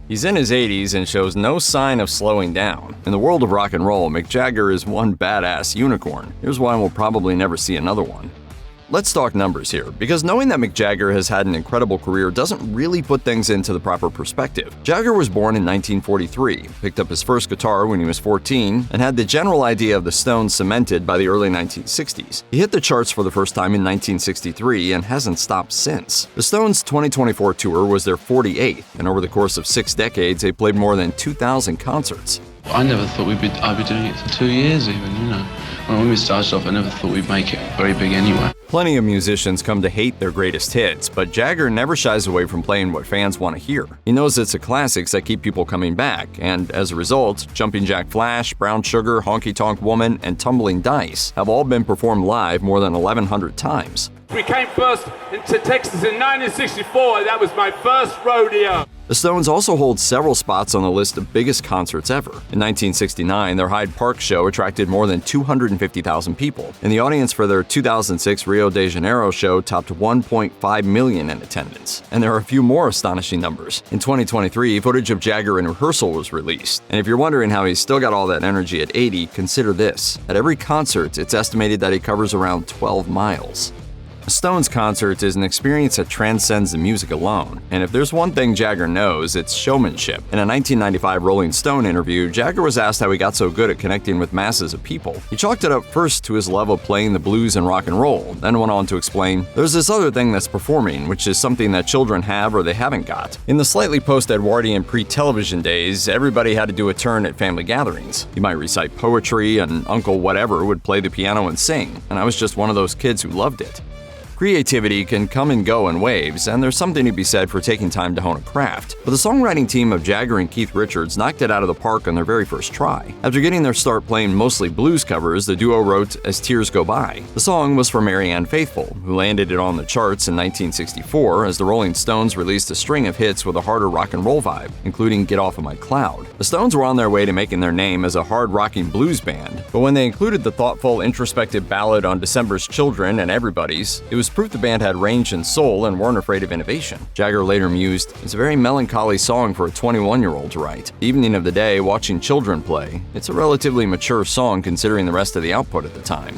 He's in his 80s and shows no sign of slowing down. In the world of rock and roll, Mick Jagger is one badass unicorn. Here's why we'll probably never see another one. Let's talk numbers here, because knowing that Mick Jagger has had an incredible career doesn't really put things into the proper perspective. Jagger was born in 1943, picked up his first guitar when he was 14, and had the general idea of the Stones cemented by the early 1960s. He hit the charts for the first time in 1963 and hasn't stopped since. The Stones' 2024 tour was their 48th, and over the course of 6 decades, they played more than 2,000 concerts. I never thought I'd be doing it for 2 years even, you know. When we started off, I never thought we'd make it very big anyway. Plenty of musicians come to hate their greatest hits, but Jagger never shies away from playing what fans want to hear. He knows it's the classics that keep people coming back, and as a result, Jumping Jack Flash, Brown Sugar, Honky Tonk Woman, and Tumbling Dice have all been performed live more than 1,100 times. We came first into Texas in 1964, that was my first rodeo. The Stones also hold several spots on the list of biggest concerts ever. In 1969, their Hyde Park show attracted more than 250,000 people, and the audience for their 2006 Rio de Janeiro show topped 1.5 million in attendance. And there are a few more astonishing numbers. In 2023, footage of Jagger in rehearsal was released, and if you're wondering how he's still got all that energy at 80, consider this. At every concert, it's estimated that he covers around 12 miles. A Stones concert is an experience that transcends the music alone, and if there's one thing Jagger knows, it's showmanship. In a 1995 Rolling Stone interview, Jagger was asked how he got so good at connecting with masses of people. He chalked it up first to his love of playing the blues and rock and roll, then went on to explain, "There's this other thing that's performing, which is something that children have or they haven't got." In the slightly post-Edwardian pre-television days, everybody had to do a turn at family gatherings. You might recite poetry, and Uncle Whatever would play the piano and sing, and I was just one of those kids who loved it. Creativity can come and go in waves, and there's something to be said for taking time to hone a craft. But the songwriting team of Jagger and Keith Richards knocked it out of the park on their very first try. After getting their start playing mostly blues covers, the duo wrote As Tears Go By. The song was for Marianne Faithfull, who landed it on the charts in 1964 as the Rolling Stones released a string of hits with a harder rock and roll vibe, including Get Off of My Cloud. The Stones were on their way to making their name as a hard-rocking blues band, but when they included the thoughtful, introspective ballad on December's Children and Everybody's, it was proof the band had range and soul and weren't afraid of innovation. Jagger later mused, "It's a very melancholy song for a 21-year-old to write. Evening of the day, watching children play. It's a relatively mature song considering the rest of the output at the time."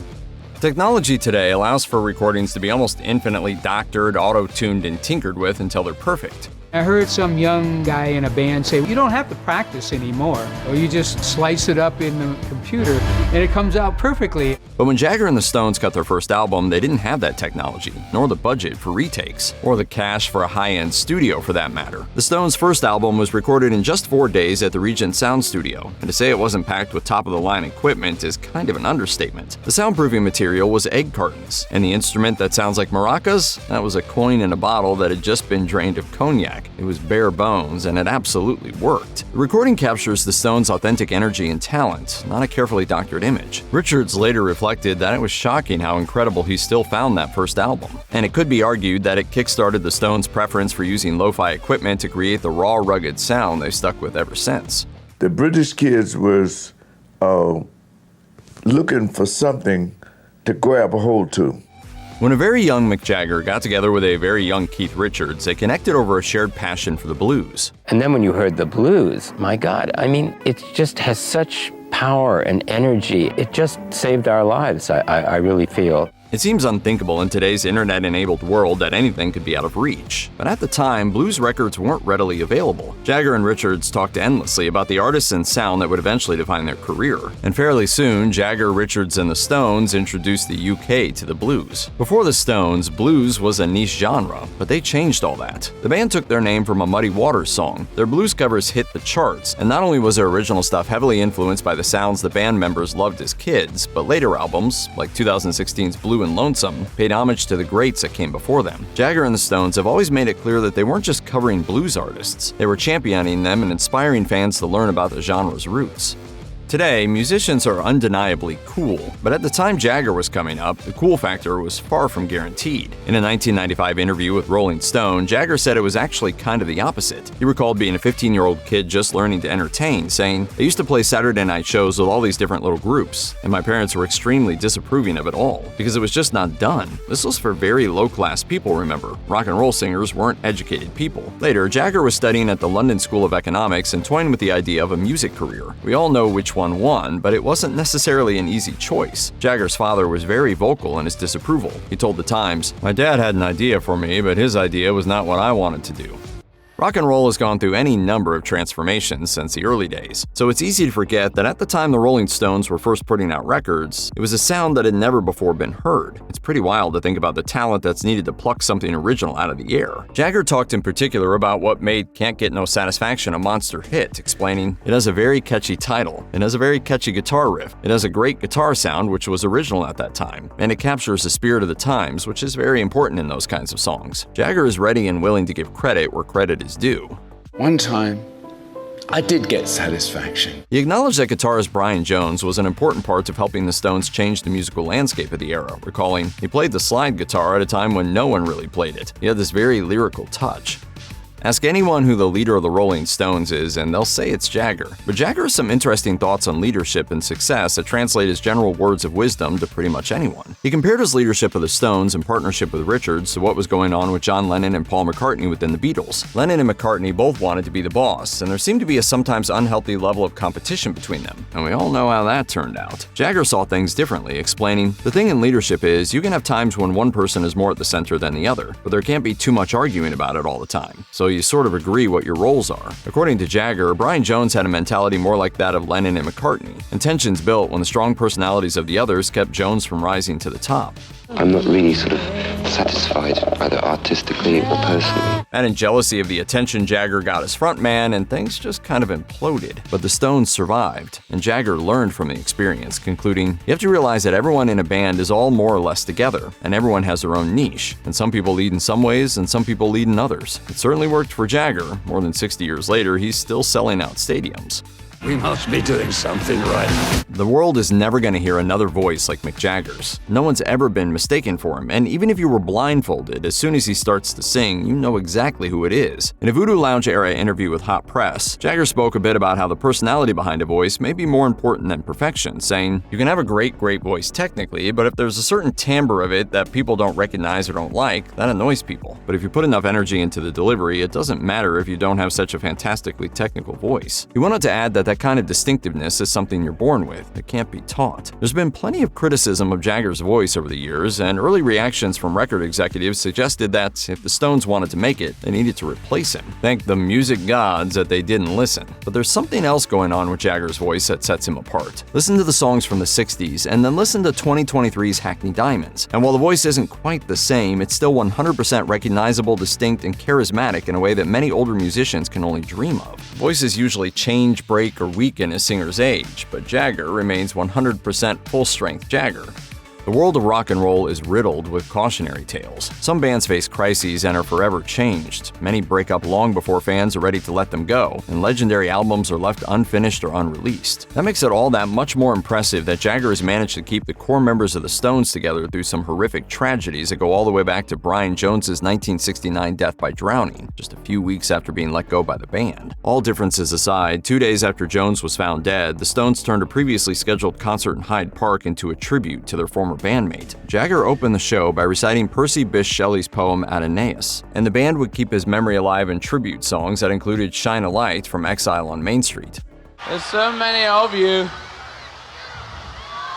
Technology today allows for recordings to be almost infinitely doctored, auto-tuned, and tinkered with until they're perfect. I heard some young guy in a band say, "You don't have to practice anymore, or you just slice it up in the computer and it comes out perfectly." But when Jagger and the Stones cut their first album, they didn't have that technology, nor the budget for retakes, or the cash for a high-end studio for that matter. The Stones' first album was recorded in just 4 days at the Regent Sound Studio, and to say it wasn't packed with top-of-the-line equipment is kind of an understatement. The soundproofing material was egg cartons, and the instrument that sounds like maracas? That was a coin in a bottle that had just been drained of cognac. It was bare bones, and it absolutely worked. The recording captures the Stones' authentic energy and talent, not a carefully doctored image. Richards later reflected that it was shocking how incredible he still found that first album. And it could be argued that it kickstarted the Stones' preference for using lo-fi equipment to create the raw, rugged sound they've stuck with ever since. The British kids was looking for something to grab a hold to. When a very young Mick Jagger got together with a very young Keith Richards, they connected over a shared passion for the blues. And then when you heard the blues, my God, I mean, it just has such power and energy. It just saved our lives, I really feel. It seems unthinkable in today's internet-enabled world that anything could be out of reach. But at the time, blues records weren't readily available. Jagger and Richards talked endlessly about the artists and sound that would eventually define their career. And fairly soon, Jagger, Richards, and the Stones introduced the UK to the blues. Before the Stones, blues was a niche genre, but they changed all that. The band took their name from a Muddy Waters song. Their blues covers hit the charts, and not only was their original stuff heavily influenced by the sounds the band members loved as kids, but later albums, like 2016's Blue and Lonesome, paid homage to the greats that came before them. Jagger and the Stones have always made it clear that they weren't just covering blues artists, they were championing them and inspiring fans to learn about the genre's roots. Today, musicians are undeniably cool, but at the time Jagger was coming up, the cool factor was far from guaranteed. In a 1995 interview with Rolling Stone, Jagger said it was actually kind of the opposite. He recalled being a 15-year-old kid just learning to entertain, saying, "I used to play Saturday night shows with all these different little groups, and my parents were extremely disapproving of it all, because it was just not done. This was for very low-class people, remember. Rock and roll singers weren't educated people." Later, Jagger was studying at the London School of Economics and toying with the idea of a music career. We all know which one won, but it wasn't necessarily an easy choice. Jagger's father was very vocal in his disapproval. He told The Times, "My dad had an idea for me, but his idea was not what I wanted to do." Rock and roll has gone through any number of transformations since the early days, so it's easy to forget that at the time the Rolling Stones were first putting out records, it was a sound that had never before been heard. It's pretty wild to think about the talent that's needed to pluck something original out of the air. Jagger talked in particular about what made Can't Get No Satisfaction a monster hit, explaining, "It has a very catchy title, it has a very catchy guitar riff, it has a great guitar sound which was original at that time, and it captures the spirit of the times, which is very important in those kinds of songs." Jagger is ready and willing to give credit where credit is due. One time, I did get satisfaction. He acknowledged that guitarist Brian Jones was an important part of helping the Stones change the musical landscape of the era, recalling, "He played the slide guitar at a time when no one really played it. He had this very lyrical touch." Ask anyone who the leader of the Rolling Stones is, and they'll say it's Jagger. But Jagger has some interesting thoughts on leadership and success that translate as general words of wisdom to pretty much anyone. He compared his leadership of the Stones in partnership with Richards to what was going on with John Lennon and Paul McCartney within the Beatles. Lennon and McCartney both wanted to be the boss, and there seemed to be a sometimes unhealthy level of competition between them. And we all know how that turned out. Jagger saw things differently, explaining, "The thing in leadership is you can have times when one person is more at the center than the other, but there can't be too much arguing about it all the time. So you sort of agree what your roles are." According to Jagger, Brian Jones had a mentality more like that of Lennon and McCartney, and tensions built when the strong personalities of the others kept Jones from rising to the top. I'm not really sort of satisfied, either artistically or personally. And in jealousy of the attention Jagger got as frontman, and things just kind of imploded. But the Stones survived, and Jagger learned from the experience, concluding, "You have to realize that everyone in a band is all more or less together, and everyone has their own niche, and some people lead in some ways, and some people lead in others." It certainly worked for Jagger. More than 60 years later, he's still selling out stadiums. We must be doing something right. The world is never going to hear another voice like Mick Jagger's. No one's ever been mistaken for him, and even if you were blindfolded, as soon as he starts to sing, you know exactly who it is. In a Voodoo Lounge era interview with Hot Press, Jagger spoke a bit about how the personality behind a voice may be more important than perfection, saying, "You can have a great voice technically, but if there's a certain timbre of it that people don't recognize or don't like, that annoys people. But if you put enough energy into the delivery, it doesn't matter if you don't have such a fantastically technical voice." He went on to add that kind of distinctiveness is something you're born with. It can't be taught. There's been plenty of criticism of Jagger's voice over the years, and early reactions from record executives suggested that if the Stones wanted to make it, they needed to replace him. Thank the music gods that they didn't listen. But there's something else going on with Jagger's voice that sets him apart. Listen to the songs from the 60s, and then listen to 2023's Hackney Diamonds. And while the voice isn't quite the same, it's still 100% recognizable, distinct, and charismatic in a way that many older musicians can only dream of. Voices usually change, break, or weaken as singers age, but Jagger remains 100% full-strength Jagger. The world of rock and roll is riddled with cautionary tales. Some bands face crises and are forever changed. Many break up long before fans are ready to let them go, and legendary albums are left unfinished or unreleased. That makes it all that much more impressive that Jagger has managed to keep the core members of the Stones together through some horrific tragedies that go all the way back to Brian Jones's 1969 death by drowning, just a few weeks after being let go by the band. All differences aside, 2 days after Jones was found dead, the Stones turned a previously scheduled concert in Hyde Park into a tribute to their former bandmate. Jagger opened the show by reciting Percy Bysshe Shelley's poem Adonais, and the band would keep his memory alive in tribute songs that included Shine a Light from Exile on Main Street. There's so many of you.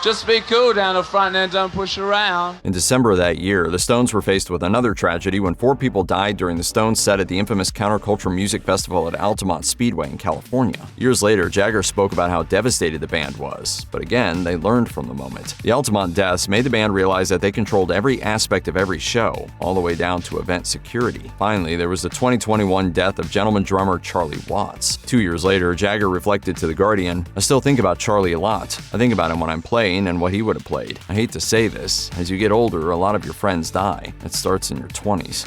Just be cool down the front and don't push around. In December of that year, the Stones were faced with another tragedy when 4 people died during the Stones set at the infamous counterculture music festival at Altamont Speedway in California. Years later, Jagger spoke about how devastated the band was, but again, they learned from the moment. The Altamont deaths made the band realize that they controlled every aspect of every show, all the way down to event security. Finally, there was the 2021 death of gentleman drummer Charlie Watts. 2 years later, Jagger reflected to The Guardian, "I still think about Charlie a lot. I think about him when I'm playing and what he would have played. I hate to say this, as you get older, a lot of your friends die. It starts in your 20s.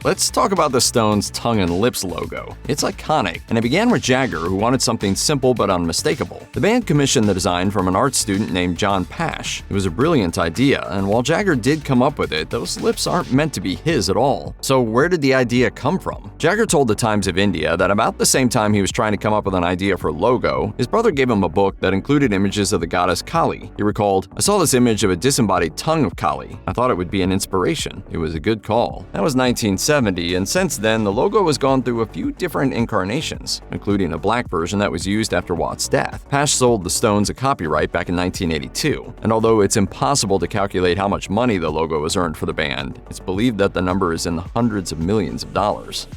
Let's talk about the Stones' tongue and lips logo. It's iconic, and it began with Jagger, who wanted something simple but unmistakable. The band commissioned the design from an art student named John Pash. It was a brilliant idea, and while Jagger did come up with it, those lips aren't meant to be his at all. So where did the idea come from? Jagger told the Times of India that about the same time he was trying to come up with an idea for a logo, his brother gave him a book that included images of the goddess Kali. He recalled, "I saw this image of a disembodied tongue of Kali. I thought it would be an inspiration. It was a good call." That was 1970, and since then, the logo has gone through a few different incarnations, including a black version that was used after Watt's death. Pash sold the Stones a copyright back in 1982, and although it's impossible to calculate how much money the logo has earned for the band, it's believed that the number is in the hundreds of millions of dollars.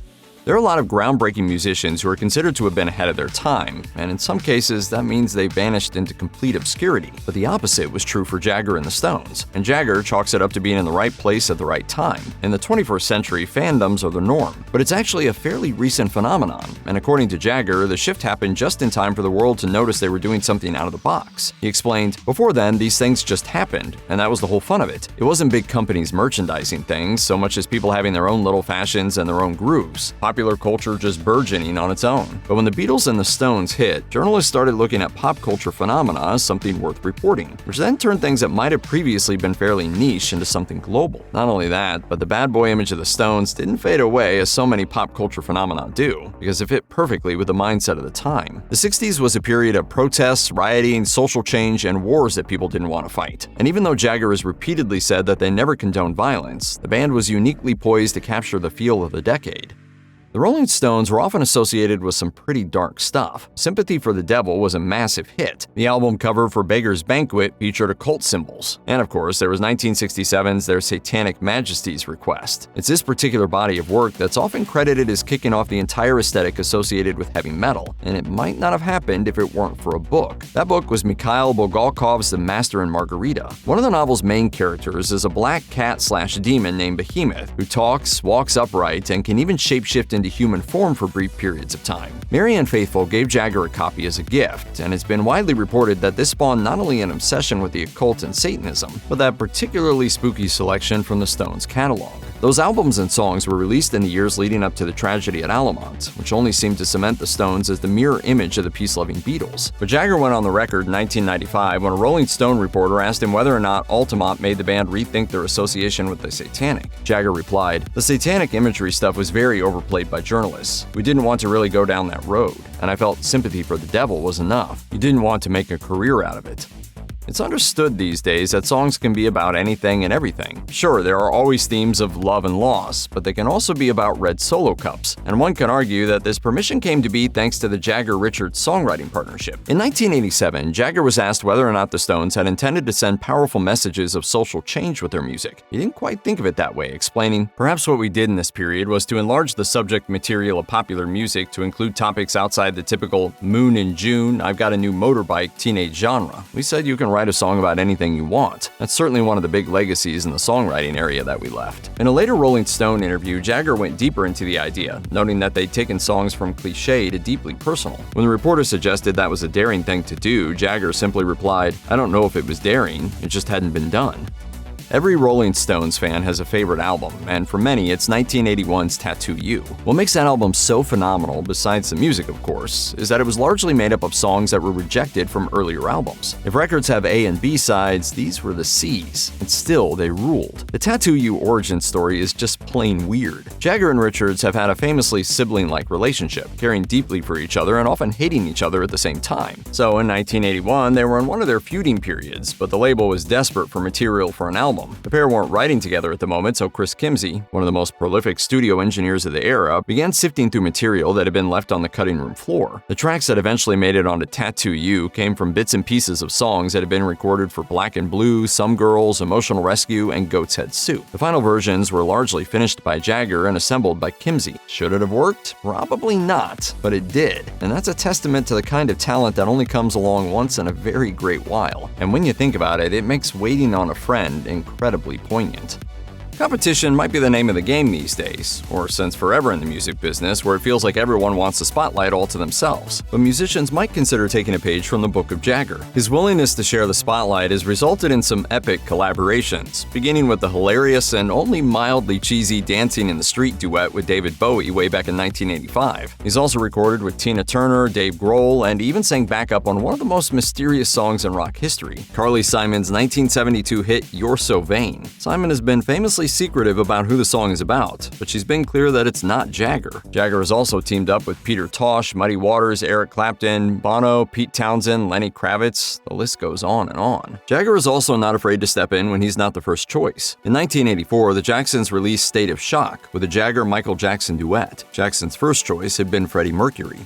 There are a lot of groundbreaking musicians who are considered to have been ahead of their time, and in some cases that means they vanished into complete obscurity. But the opposite was true for Jagger and the Stones, and Jagger chalks it up to being in the right place at the right time. In the 21st century, fandoms are the norm, but it's actually a fairly recent phenomenon, and according to Jagger, the shift happened just in time for the world to notice they were doing something out of the box. He explained, "Before then, these things just happened, and that was the whole fun of it. It wasn't big companies merchandising things so much as people having their own little fashions and their own grooves. Popular culture just burgeoning on its own." But when the Beatles and the Stones hit, journalists started looking at pop culture phenomena as something worth reporting, which then turned things that might have previously been fairly niche into something global. Not only that, but the bad boy image of the Stones didn't fade away as so many pop culture phenomena do, because it fit perfectly with the mindset of the time. The 60s was a period of protests, rioting, social change, and wars that people didn't want to fight. And even though Jagger has repeatedly said that they never condoned violence, the band was uniquely poised to capture the feel of the decade. The Rolling Stones were often associated with some pretty dark stuff. Sympathy for the Devil was a massive hit. The album cover for Beggar's Banquet featured occult symbols. And of course, there was 1967's Their Satanic Majesty's Request. It's this particular body of work that's often credited as kicking off the entire aesthetic associated with heavy metal, and it might not have happened if it weren't for a book. That book was Mikhail Bulgakov's The Master and Margarita. One of the novel's main characters is a black cat/demon named Behemoth, who talks, walks upright, and can even shapeshift into human form for brief periods of time. Marianne Faithfull gave Jagger a copy as a gift, and it's been widely reported that this spawned not only an obsession with the occult and Satanism, but that particularly spooky selection from the Stones' catalog. Those albums and songs were released in the years leading up to the tragedy at Altamont, which only seemed to cement the Stones as the mirror image of the peace-loving Beatles. But Jagger went on the record in 1995 when a Rolling Stone reporter asked him whether or not Altamont made the band rethink their association with the satanic. Jagger replied, "The satanic imagery stuff was very overplayed by journalists. We didn't want to really go down that road, and I felt sympathy for the devil was enough. You didn't want to make a career out of it." It's understood these days that songs can be about anything and everything. Sure, there are always themes of love and loss, but they can also be about red Solo cups, and one can argue that this permission came to be thanks to the Jagger-Richards songwriting partnership. In 1987, Jagger was asked whether or not the Stones had intended to send powerful messages of social change with their music. He didn't quite think of it that way, explaining, "Perhaps what we did in this period was to enlarge the subject material of popular music to include topics outside the typical Moon in June, I've got a new motorbike teenage genre. We said you can write a song about anything you want. That's certainly one of the big legacies in the songwriting area that we left." In a later Rolling Stone interview, Jagger went deeper into the idea, noting that they'd taken songs from cliché to deeply personal. When the reporter suggested that was a daring thing to do, Jagger simply replied, "I don't know if it was daring, it just hadn't been done." Every Rolling Stones fan has a favorite album, and for many, it's 1981's Tattoo You. What makes that album so phenomenal, besides the music of course, is that it was largely made up of songs that were rejected from earlier albums. If records have A and B sides, these were the C's, and still they ruled. The Tattoo You origin story is just plain weird. Jagger and Richards have had a famously sibling-like relationship, caring deeply for each other and often hating each other at the same time. So in 1981, they were in one of their feuding periods, but the label was desperate for material for an album. The pair weren't writing together at the moment, so Chris Kimsey, one of the most prolific studio engineers of the era, began sifting through material that had been left on the cutting room floor. The tracks that eventually made it onto Tattoo You came from bits and pieces of songs that had been recorded for Black and Blue, Some Girls, Emotional Rescue, and Goat's Head Soup. The final versions were largely finished by Jagger and assembled by Kimsey. Should it have worked? Probably not, but it did. And that's a testament to the kind of talent that only comes along once in a very great while. And when you think about it, it makes Waiting on a Friend incredibly poignant. Competition might be the name of the game these days, or since forever in the music business where it feels like everyone wants the spotlight all to themselves. But musicians might consider taking a page from the book of Jagger. His willingness to share the spotlight has resulted in some epic collaborations, beginning with the hilarious and only mildly cheesy Dancing in the Street duet with David Bowie way back in 1985. He's also recorded with Tina Turner, Dave Grohl, and even sang backup on one of the most mysterious songs in rock history, Carly Simon's 1972 hit You're So Vain. Simon has been famously secretive about who the song is about, but she's been clear that it's not Jagger. Jagger has also teamed up with Peter Tosh, Muddy Waters, Eric Clapton, Bono, Pete Townsend, Lenny Kravitz. The list goes on and on. Jagger is also not afraid to step in when he's not the first choice. In 1984, the Jacksons released State of Shock with a Jagger-Michael Jackson duet. Jackson's first choice had been Freddie Mercury.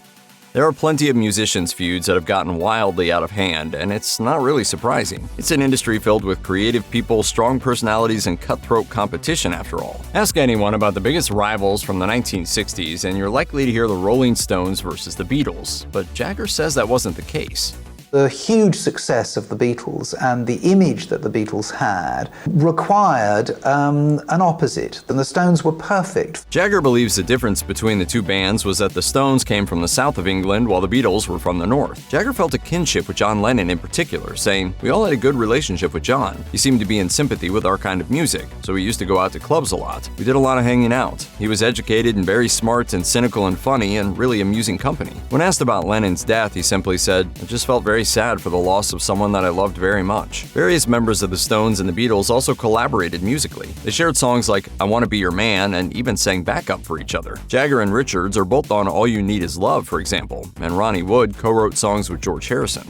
There are plenty of musicians' feuds that have gotten wildly out of hand, and it's not really surprising. It's an industry filled with creative people, strong personalities, and cutthroat competition, after all. Ask anyone about the biggest rivals from the 1960s, and you're likely to hear the Rolling Stones versus the Beatles, but Jagger says that wasn't the case. The huge success of the Beatles and the image that the Beatles had required an opposite, and the Stones were perfect. Jagger believes the difference between the two bands was that the Stones came from the south of England while the Beatles were from the north. Jagger felt a kinship with John Lennon in particular, saying, "We all had a good relationship with John. He seemed to be in sympathy with our kind of music, so we used to go out to clubs a lot. We did a lot of hanging out. He was educated and very smart and cynical and funny and really amusing company." When asked about Lennon's death, he simply said, "I just felt very sad for the loss of someone that I loved very much." Various members of the Stones and the Beatles also collaborated musically. They shared songs like I Want to Be Your Man and even sang backup for each other. Jagger and Richards are both on All You Need Is Love, for example, and Ronnie Wood co-wrote songs with George Harrison.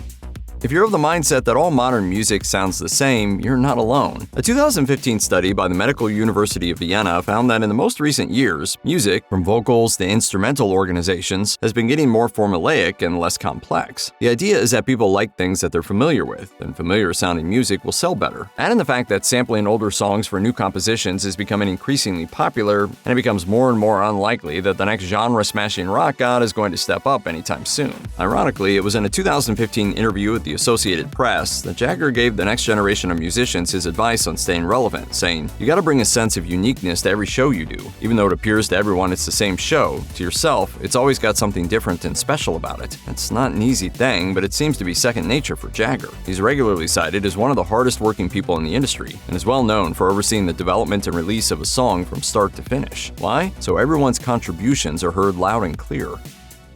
If you're of the mindset that all modern music sounds the same, you're not alone. A 2015 study by the Medical University of Vienna found that in the most recent years, music, from vocals to instrumental organizations, has been getting more formulaic and less complex. The idea is that people like things that they're familiar with, and familiar-sounding music will sell better. Add in the fact that sampling older songs for new compositions is becoming increasingly popular, and it becomes more and more unlikely that the next genre-smashing rock god is going to step up anytime soon. Ironically, it was in a 2015 interview with the Associated Press that Jagger gave the next generation of musicians his advice on staying relevant, saying, "You gotta bring a sense of uniqueness to every show you do. Even though it appears to everyone it's the same show, to yourself, it's always got something different and special about it." It's not an easy thing, but it seems to be second nature for Jagger. He's regularly cited as one of the hardest working people in the industry, and is well known for overseeing the development and release of a song from start to finish. Why? So everyone's contributions are heard loud and clear.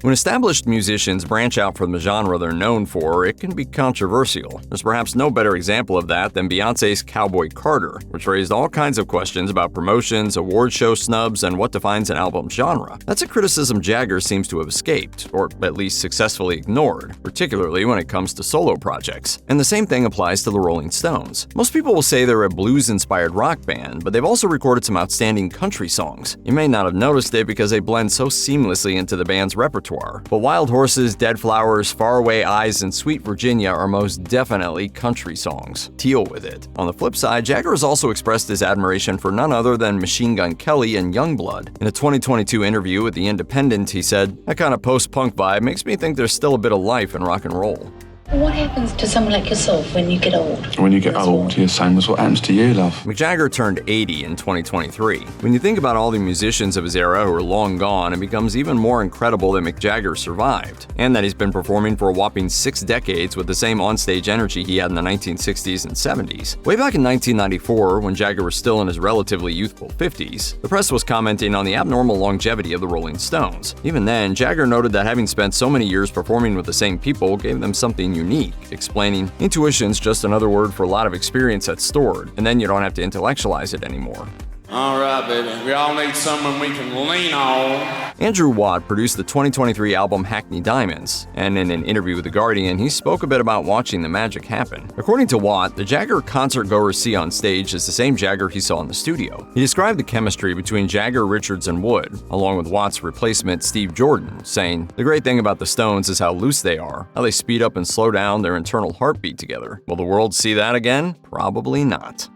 When established musicians branch out from the genre they're known for, it can be controversial. There's perhaps no better example of that than Beyoncé's Cowboy Carter, which raised all kinds of questions about promotions, award show snubs, and what defines an album's genre. That's a criticism Jagger seems to have escaped, or at least successfully ignored, particularly when it comes to solo projects. And the same thing applies to the Rolling Stones. Most people will say they're a blues-inspired rock band, but they've also recorded some outstanding country songs. You may not have noticed it because they blend so seamlessly into the band's repertoire. But Wild Horses, Dead Flowers, Faraway Eyes, and Sweet Virginia are most definitely country songs. Deal with it. On the flip side, Jagger has also expressed his admiration for none other than Machine Gun Kelly and Youngblood. In a 2022 interview with The Independent, he said, "That kind of post-punk vibe makes me think there's still a bit of life in rock and roll." What happens to someone like yourself when you get old? When you get old, you're same as what happens to you, love. Mick Jagger turned 80 in 2023. When you think about all the musicians of his era who are long gone, it becomes even more incredible that Mick Jagger survived, and that he's been performing for a whopping 6 decades with the same onstage energy he had in the 1960s and 70s. Way back in 1994, when Jagger was still in his relatively youthful 50s, the press was commenting on the abnormal longevity of the Rolling Stones. Even then, Jagger noted that having spent so many years performing with the same people gave them something unique, explaining, "Intuition's just another word for a lot of experience that's stored, and then you don't have to intellectualize it anymore." All right, baby. We all need someone we can lean on. Andrew Watt produced the 2023 album Hackney Diamonds, and in an interview with The Guardian, he spoke a bit about watching the magic happen. According to Watt, the Jagger concert-goers see on stage is the same Jagger he saw in the studio. He described the chemistry between Jagger, Richards, and Wood, along with Watt's replacement Steve Jordan, saying, "The great thing about the Stones is how loose they are, how they speed up and slow down their internal heartbeat together. Will the world see that again? Probably not."